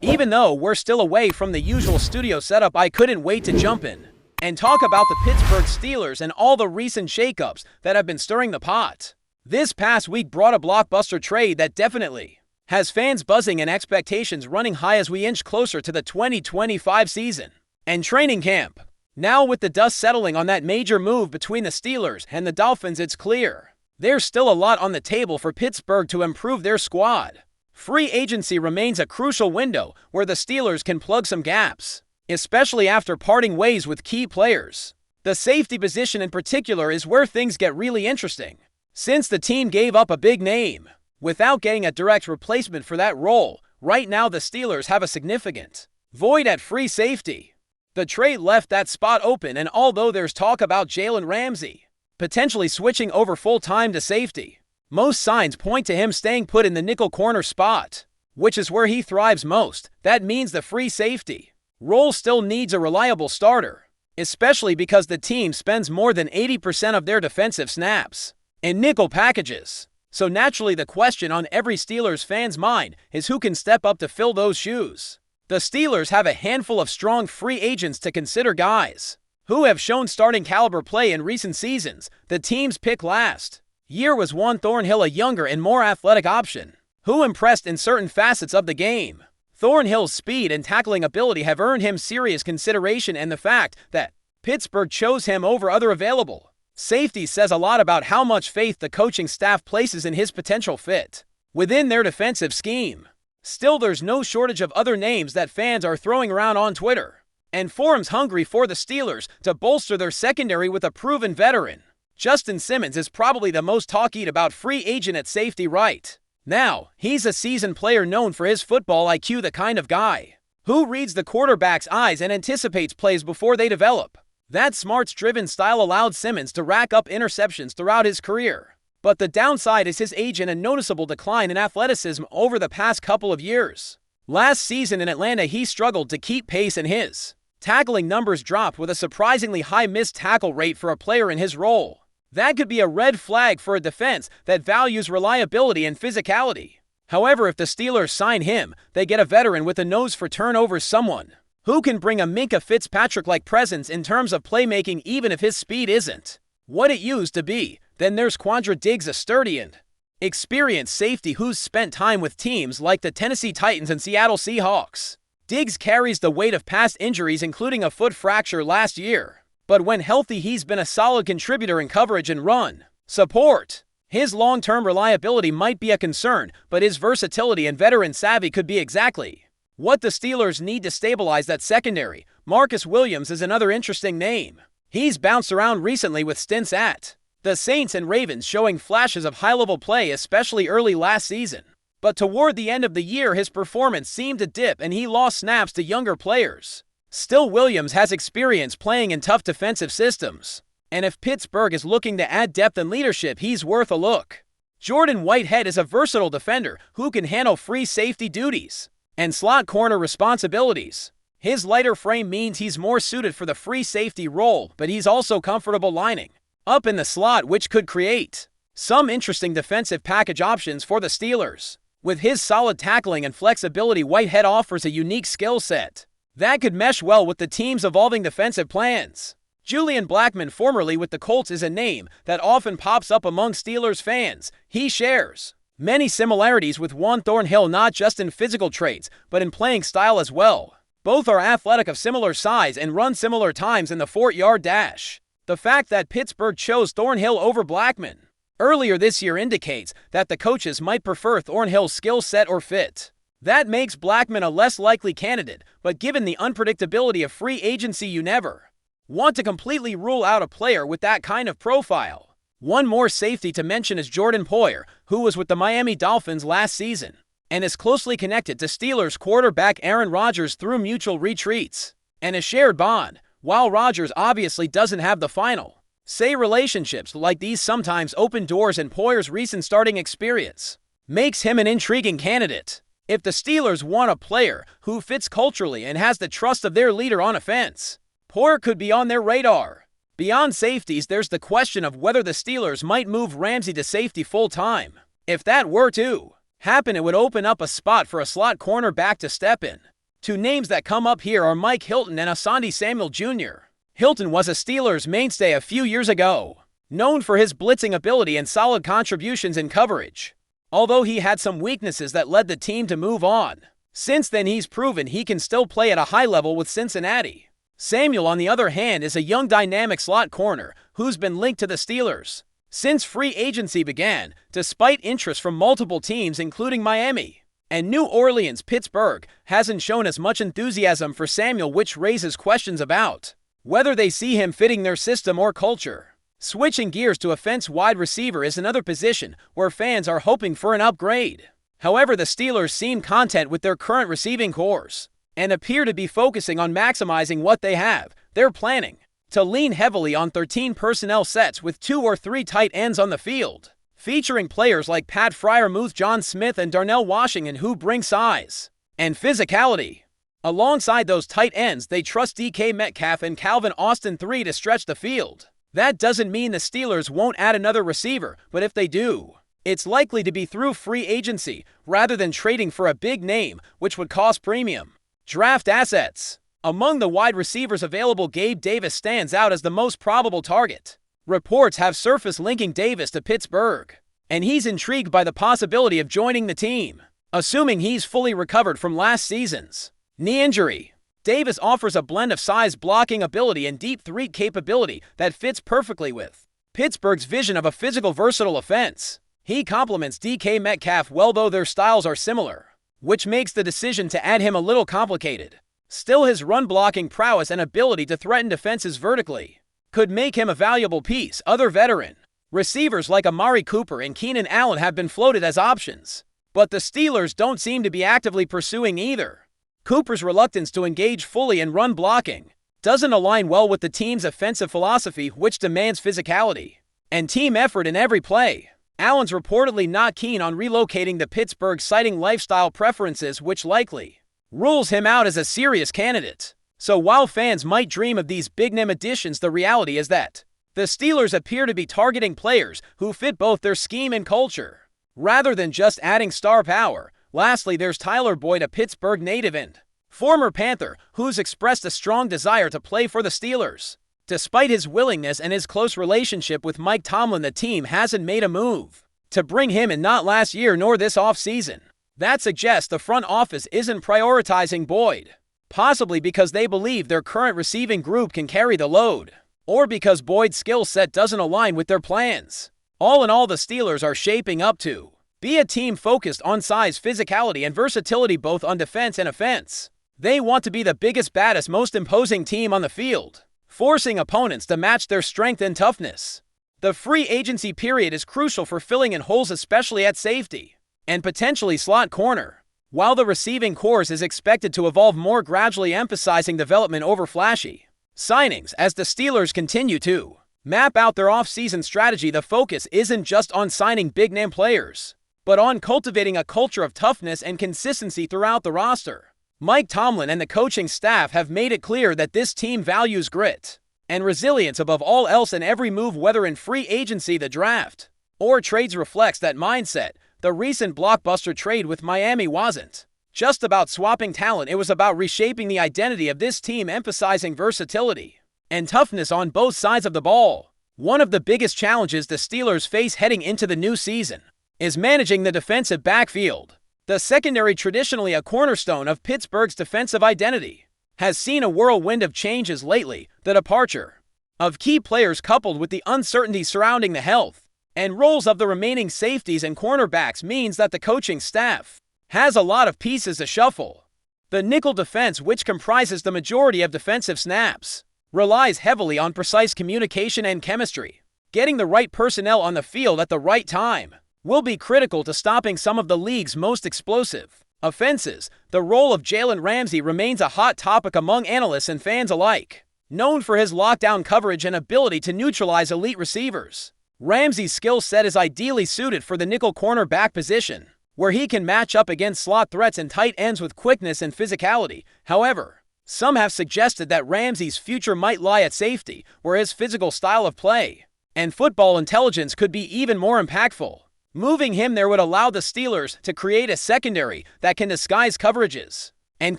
Even though we're still away from the usual studio setup, I couldn't wait to jump in and talk about the Pittsburgh Steelers and all the recent shakeups that have been stirring the pot. This past week brought a blockbuster trade that definitely has fans buzzing and expectations running high as we inch closer to the 2025 season and training camp. Now, with the dust settling on that major move between the Steelers and the Dolphins, it's clear there's still a lot on the table for Pittsburgh to improve their squad. Free agency remains a crucial window where the Steelers can plug some gaps, especially after parting ways with key players. The safety position in particular is where things get really interesting, since the team gave up a big name without getting a direct replacement for that role. Right now, the Steelers have a significant void at free safety. The trade left that spot open, and although there's talk about Jalen Ramsey potentially switching over full-time to safety, most signs point to him staying put in the nickel corner spot, which is where he thrives most. That means the free safety role still needs a reliable starter, especially because the team spends more than 80% of their defensive snaps in nickel packages. So naturally, the question on every Steelers fan's mind is who can step up to fill those shoes. The Steelers have a handful of strong free agents to consider, guys who have shown starting caliber play in recent seasons. The team's pick last year was Juan Thornhill, a younger and more athletic option who impressed in certain facets of the game. Thornhill's speed and tackling ability have earned him serious consideration, and the fact that Pittsburgh chose him over other available safety says a lot about how much faith the coaching staff places in his potential fit within their defensive scheme. Still, there's no shortage of other names that fans are throwing around on Twitter and forums hungry for the Steelers to bolster their secondary with a proven veteran. Justin Simmons is probably the most talked about free agent at safety right now. He's a seasoned player known for his football IQ, the kind of guy who reads the quarterback's eyes and anticipates plays before they develop. That smarts-driven style allowed Simmons to rack up interceptions throughout his career. But the downside is his age and a noticeable decline in athleticism over the past couple of years. Last season in Atlanta, he struggled to keep pace, and his tackling numbers dropped with a surprisingly high missed tackle rate for a player in his role. That could be a red flag for a defense that values reliability and physicality. However, if the Steelers sign him, they get a veteran with a nose for turnovers, someone who can bring a Minka Fitzpatrick-like presence in terms of playmaking even if his speed isn't what it used to be. Then there's Quandre Diggs, a sturdy and experienced safety who's spent time with teams like the Tennessee Titans and Seattle Seahawks. Diggs carries the weight of past injuries, including a foot fracture last year, but when healthy, he's been a solid contributor in coverage and run support. His long-term reliability might be a concern, but his versatility and veteran savvy could be exactly what the Steelers need to stabilize that secondary. Marcus Williams is another interesting name. He's bounced around recently with stints at the Saints and Ravens, showing flashes of high-level play, especially early last season. But toward the end of the year, his performance seemed to dip and he lost snaps to younger players. Still, Williams has experience playing in tough defensive systems, and if Pittsburgh is looking to add depth and leadership, he's worth a look. Jordan Whitehead is a versatile defender who can handle free safety duties and slot corner responsibilities. His lighter frame means he's more suited for the free safety role, but he's also comfortable lining up in the slot, which could create some interesting defensive package options for the Steelers. With his solid tackling and flexibility, Whitehead offers a unique skill set that could mesh well with the team's evolving defensive plans. Julian Blackmon, formerly with the Colts, is a name that often pops up among Steelers fans. He shares many similarities with Juan Thornhill, not just in physical traits, but in playing style as well. Both are athletic, of similar size, and run similar times in the 4-yard dash. The fact that Pittsburgh chose Thornhill over Blackmon earlier this year indicates that the coaches might prefer Thornhill's skill set or fit. That makes Blackmon a less likely candidate, but given the unpredictability of free agency, you never want to completely rule out a player with that kind of profile. One more safety to mention is Jordan Poyer, who was with the Miami Dolphins last season and is closely connected to Steelers quarterback Aaron Rodgers through mutual retreats and a shared bond. While Rodgers obviously doesn't have the final say, relationships like these sometimes open doors, and Poyer's recent starting experience makes him an intriguing candidate. If the Steelers want a player who fits culturally and has the trust of their leader on offense, Poyer could be on their radar. Beyond safeties, there's the question of whether the Steelers might move Ramsey to safety full-time. If that were to happen, it would open up a spot for a slot cornerback to step in Two names that come up here are Mike Hilton and Asante Samuel Jr. Hilton was a Steelers mainstay a few years ago, known for his blitzing ability and solid contributions in coverage, although he had some weaknesses that led the team to move on. Since then, he's proven he can still play at a high level with Cincinnati. Samuel, on the other hand, is a young dynamic slot corner who's been linked to the Steelers since free agency began, despite interest from multiple teams including Miami and New Orleans. Pittsburgh hasn't shown as much enthusiasm for Samuel, which raises questions about whether they see him fitting their system or culture. Switching gears to offense, wide receiver is another position where fans are hoping for an upgrade. However, the Steelers seem content with their current receiving corps and appear to be focusing on maximizing what they have. They're planning to lean heavily on 13 personnel sets with 2 or 3 tight ends on the field, featuring players like Pat Freiermuth, John Smith, and Darnell Washington, who bring size and physicality. Alongside those tight ends, they trust DK Metcalf and Calvin Austin III to stretch the field. That doesn't mean the Steelers won't add another receiver, but if they do, it's likely to be through free agency rather than trading for a big name, which would cost premium draft assets. Among the wide receivers available, Gabe Davis stands out as the most probable target. Reports have surfaced linking Davis to Pittsburgh, and he's intrigued by the possibility of joining the team, assuming he's fully recovered from last season's knee injury. Davis offers a blend of size, blocking ability, and deep threat capability that fits perfectly with Pittsburgh's vision of a physical, versatile offense. He complements DK Metcalf well, though their styles are similar, which makes the decision to add him a little complicated. Still, his run-blocking prowess and ability to threaten defenses vertically could make him a valuable piece. Other veteran receivers like Amari Cooper and Keenan Allen have been floated as options, but the Steelers don't seem to be actively pursuing either. Cooper's reluctance to engage fully in run blocking doesn't align well with the team's offensive philosophy, which demands physicality and team effort in every play. Allen's reportedly not keen on relocating to Pittsburgh, citing lifestyle preferences, which likely rules him out as a serious candidate. So while fans might dream of these big-name additions, the reality is that the Steelers appear to be targeting players who fit both their scheme and culture, rather than just adding star power. Lastly, there's Tyler Boyd, a Pittsburgh native and former Panther, who's expressed a strong desire to play for the Steelers. Despite his willingness and his close relationship with Mike Tomlin, the team hasn't made a move to bring him in, not last year nor this offseason. That suggests the front office isn't prioritizing Boyd, possibly because they believe their current receiving group can carry the load, or because Boyd's skill set doesn't align with their plans. All in all, the Steelers are shaping up to be a team focused on size, physicality, and versatility both on defense and offense. They want to be the biggest, baddest, most imposing team on the field, forcing opponents to match their strength and toughness. The free agency period is crucial for filling in holes, especially at safety and potentially slot corner, while the receiving corps is expected to evolve more gradually, emphasizing development over flashy signings. As the Steelers continue to map out their offseason strategy, the focus isn't just on signing big-name players, but on cultivating a culture of toughness and consistency throughout the roster. Mike Tomlin and the coaching staff have made it clear that this team values grit and resilience above all else, and every move, whether in free agency, the draft, or trades, reflects that mindset. The recent blockbuster trade with Miami wasn't just about swapping talent, it was about reshaping the identity of this team, emphasizing versatility and toughness on both sides of the ball. One of the biggest challenges the Steelers face heading into the new season is managing the defensive backfield. The secondary, traditionally a cornerstone of Pittsburgh's defensive identity, has seen a whirlwind of changes lately. The departure of key players, coupled with the uncertainty surrounding the health and roles of the remaining safeties and cornerbacks, means that the coaching staff has a lot of pieces to shuffle. The nickel defense, which comprises the majority of defensive snaps, relies heavily on precise communication and chemistry. Getting the right personnel on the field at the right time will be critical to stopping some of the league's most explosive offenses. The role of Jalen Ramsey remains a hot topic among analysts and fans alike. Known for his lockdown coverage and ability to neutralize elite receivers, Ramsey's skill set is ideally suited for the nickel cornerback position, where he can match up against slot threats and tight ends with quickness and physicality. However, some have suggested that Ramsey's future might lie at safety, where his physical style of play and football intelligence could be even more impactful. Moving him there would allow the Steelers to create a secondary that can disguise coverages and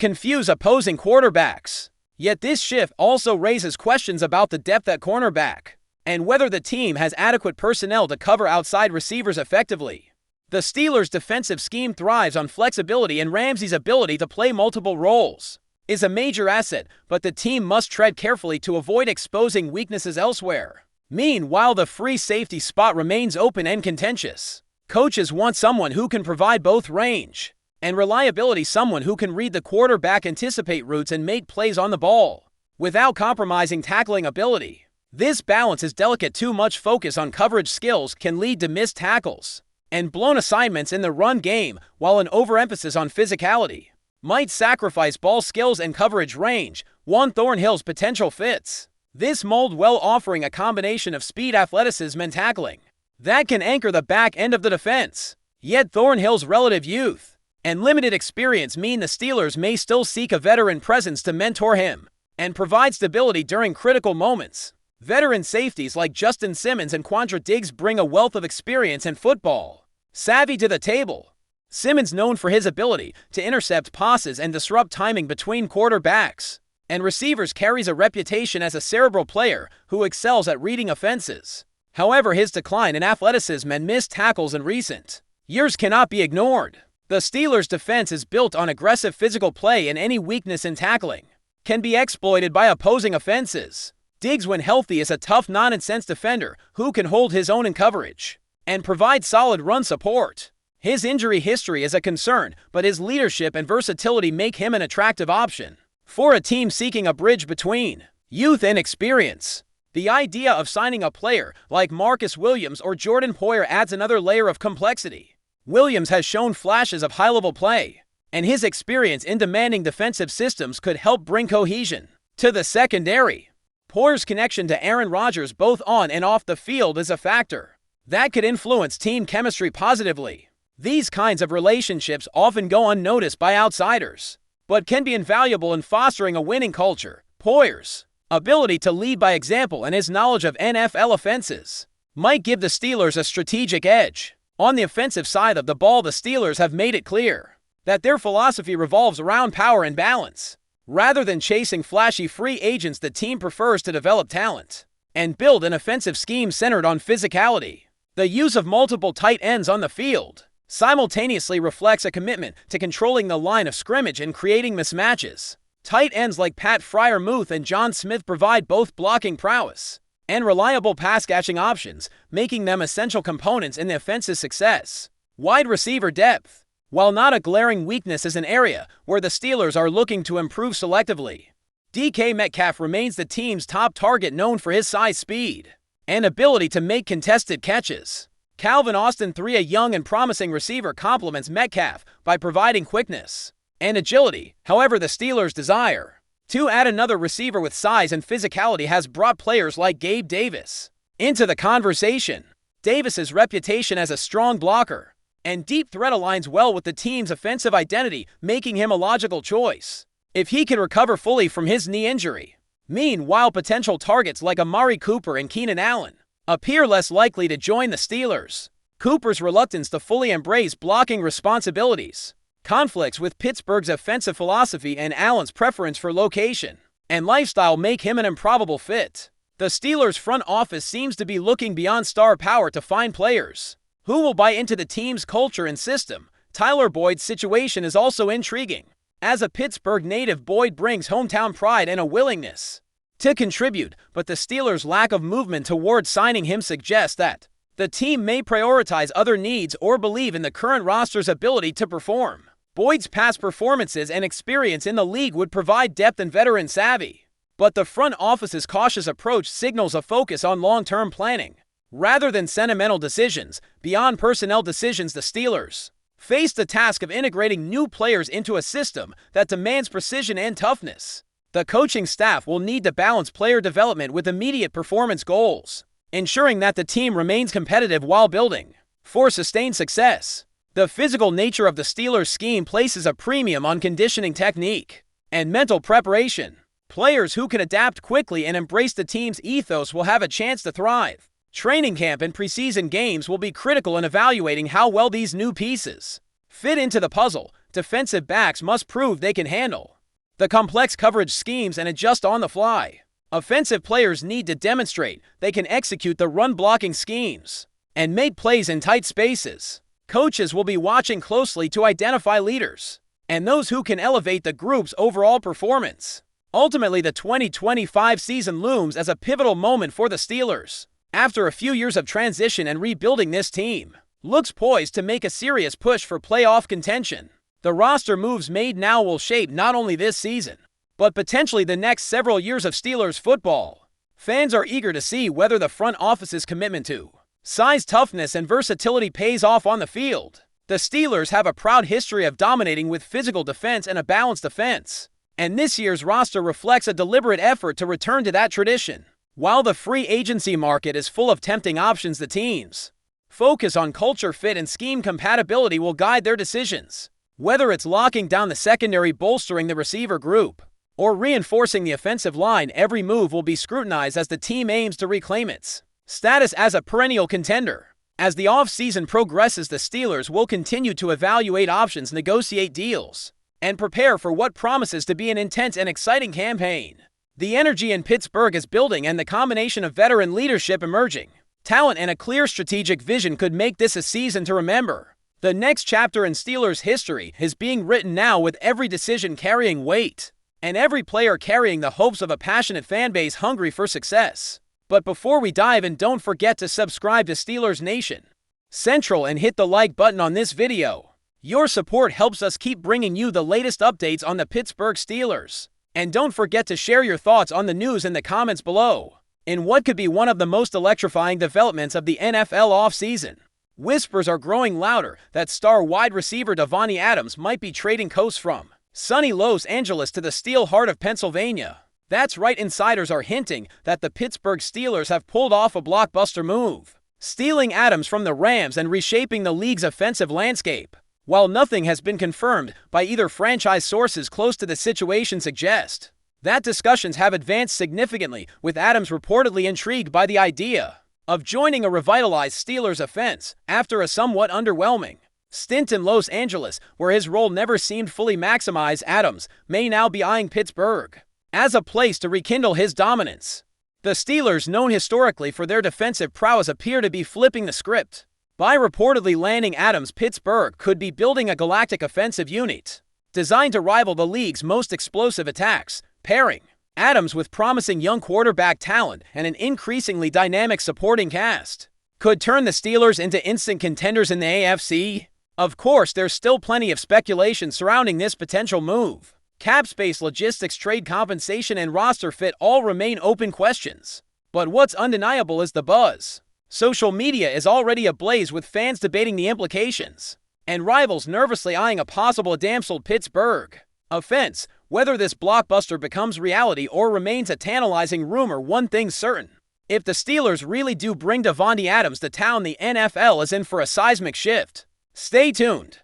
confuse opposing quarterbacks. Yet this shift also raises questions about the depth at cornerback and whether the team has adequate personnel to cover outside receivers effectively. The Steelers' defensive scheme thrives on flexibility, and Ramsey's ability to play multiple roles is a major asset, but the team must tread carefully to avoid exposing weaknesses elsewhere. Meanwhile, the free safety spot remains open and contentious. Coaches want someone who can provide both range and reliability, someone who can read the quarterback, anticipate routes, and make plays on the ball without compromising tackling ability. This balance is delicate. Too much focus on coverage skills can lead to missed tackles and blown assignments in the run game, while an overemphasis on physicality might sacrifice ball skills and coverage range. One Thornhill's potential fits this mold well, offering a combination of speed, athleticism, and tackling that can anchor the back end of the defense. Yet Thornhill's relative youth and limited experience mean the Steelers may still seek a veteran presence to mentor him and provide stability during critical moments. Veteran safeties like Justin Simmons and Quandre Diggs bring a wealth of experience and football savvy to the table. Simmons, known for his ability to intercept passes and disrupt timing between quarterbacks and receivers, carries a reputation as a cerebral player who excels at reading offenses. However, his decline in athleticism and missed tackles in recent years cannot be ignored. The Steelers' defense is built on aggressive physical play, and any weakness in tackling can be exploited by opposing offenses. Diggs, when healthy, is a tough, nonsense defender who can hold his own in coverage and provide solid run support. His injury history is a concern, but his leadership and versatility make him an attractive option for a team seeking a bridge between youth and experience. The idea of signing a player like Marcus Williams or Jordan Poyer adds another layer of complexity. Williams has shown flashes of high-level play, and his experience in demanding defensive systems could help bring cohesion to the secondary. Poyer's connection to Aaron Rodgers, both on and off the field, is a factor that could influence team chemistry positively. These kinds of relationships often go unnoticed by outsiders, but can be invaluable in fostering a winning culture. Poyer's ability to lead by example and his knowledge of NFL offenses might give the Steelers a strategic edge. On the offensive side of the ball, the Steelers have made it clear that their philosophy revolves around power and balance. Rather than chasing flashy free agents, the team prefers to develop talent and build an offensive scheme centered on physicality. The use of multiple tight ends on the field simultaneously reflects a commitment to controlling the line of scrimmage and creating mismatches. Tight ends like Pat Freiermuth and John Smith provide both blocking prowess and reliable pass-catching options, making them essential components in the offense's success. Wide receiver depth, while not a glaring weakness, is an area where the Steelers are looking to improve selectively. DK Metcalf remains the team's top target, known for his size, speed, and ability to make contested catches. Calvin Austin III, a young and promising receiver, complements Metcalf by providing quickness and agility. However, the Steelers' desire to add another receiver with size and physicality has brought players like Gabe Davis into the conversation. Davis's reputation as a strong blocker and deep threat aligns well with the team's offensive identity, making him a logical choice if he can recover fully from his knee injury. Meanwhile, potential targets like Amari Cooper and Keenan Allen appear less likely to join the Steelers. Cooper's reluctance to fully embrace blocking responsibilities conflicts with Pittsburgh's offensive philosophy, and Allen's preference for location and lifestyle make him an improbable fit. The Steelers' front office seems to be looking beyond star power to find players who will buy into the team's culture and system. Tyler Boyd's situation is also intriguing. As a Pittsburgh native, Boyd brings hometown pride and a willingness to contribute, but the Steelers' lack of movement toward signing him suggests that the team may prioritize other needs or believe in the current roster's ability to perform. Boyd's past performances and experience in the league would provide depth and veteran savvy, but the front office's cautious approach signals a focus on long-term planning rather than sentimental decisions. Beyond personnel decisions, the Steelers face the task of integrating new players into a system that demands precision and toughness. The coaching staff will need to balance player development with immediate performance goals, ensuring that the team remains competitive while building for sustained success. The physical nature of the Steelers' scheme places a premium on conditioning technique and mental preparation. Players who can adapt quickly and embrace the team's ethos will have a chance to thrive. Training camp and preseason games will be critical in evaluating how well these new pieces fit into the puzzle, defensive backs must prove they can handle the complex coverage schemes and adjust on the fly. Offensive players need to demonstrate they can execute the run-blocking schemes and make plays in tight spaces. Coaches will be watching closely to identify leaders and those who can elevate the group's overall performance. Ultimately, the 2025 season looms as a pivotal moment for the Steelers. After a few years of transition and rebuilding, this team looks poised to make a serious push for playoff contention. The roster moves made now will shape not only this season, but potentially the next several years of Steelers football. Fans are eager to see whether the front office's commitment to size, toughness, and versatility pays off on the field. The Steelers have a proud history of dominating with physical defense and a balanced offense, and this year's roster reflects a deliberate effort to return to that tradition. While the free agency market is full of tempting options, the team's focus on culture fit and scheme compatibility will guide their decisions. Whether it's locking down the secondary, bolstering the receiver group, or reinforcing the offensive line, every move will be scrutinized as the team aims to reclaim its status as a perennial contender. As the offseason progresses, the Steelers will continue to evaluate options, negotiate deals, and prepare for what promises to be an intense and exciting campaign. The energy in Pittsburgh is building, and the combination of veteran leadership, emerging talent, and a clear strategic vision could make this a season to remember. The next chapter in Steelers history is being written now, with every decision carrying weight and every player carrying the hopes of a passionate fan base hungry for success. But before we dive in, don't forget to subscribe to Steelers Nation Central and hit the like button on this video. Your support helps us keep bringing you the latest updates on the Pittsburgh Steelers. And don't forget to share your thoughts on the news in the comments below. In what could be one of the most electrifying developments of the NFL offseason, whispers are growing louder that star wide receiver Davante Adams might be trading coast from sunny Los Angeles to the steel heart of Pennsylvania. That's right, insiders are hinting that the Pittsburgh Steelers have pulled off a blockbuster move, stealing Adams from the Rams and reshaping the league's offensive landscape. While nothing has been confirmed by either franchise, sources close to the situation suggest that discussions have advanced significantly, with Adams reportedly intrigued by the idea of joining a revitalized Steelers offense after a somewhat underwhelming stint in Los Angeles, where his role never seemed fully maximized. Adams may now be eyeing Pittsburgh as a place to rekindle his dominance. The Steelers, known historically for their defensive prowess, appear to be flipping the script. By reportedly landing Adams, Pittsburgh could be building a galactic offensive unit designed to rival the league's most explosive attacks. Pairing Adams with promising young quarterback talent and an increasingly dynamic supporting cast could turn the Steelers into instant contenders in the AFC. Of course, there's still plenty of speculation surrounding this potential move. Cap space, logistics, trade compensation, and roster fit all remain open questions. But what's undeniable is the buzz. Social media is already ablaze with fans debating the implications and rivals nervously eyeing a possible damseled Pittsburgh offense. Whether this blockbuster becomes reality or remains a tantalizing rumor, one thing's certain: if the Steelers really do bring Davante Adams to town, the NFL is in for a seismic shift. Stay tuned.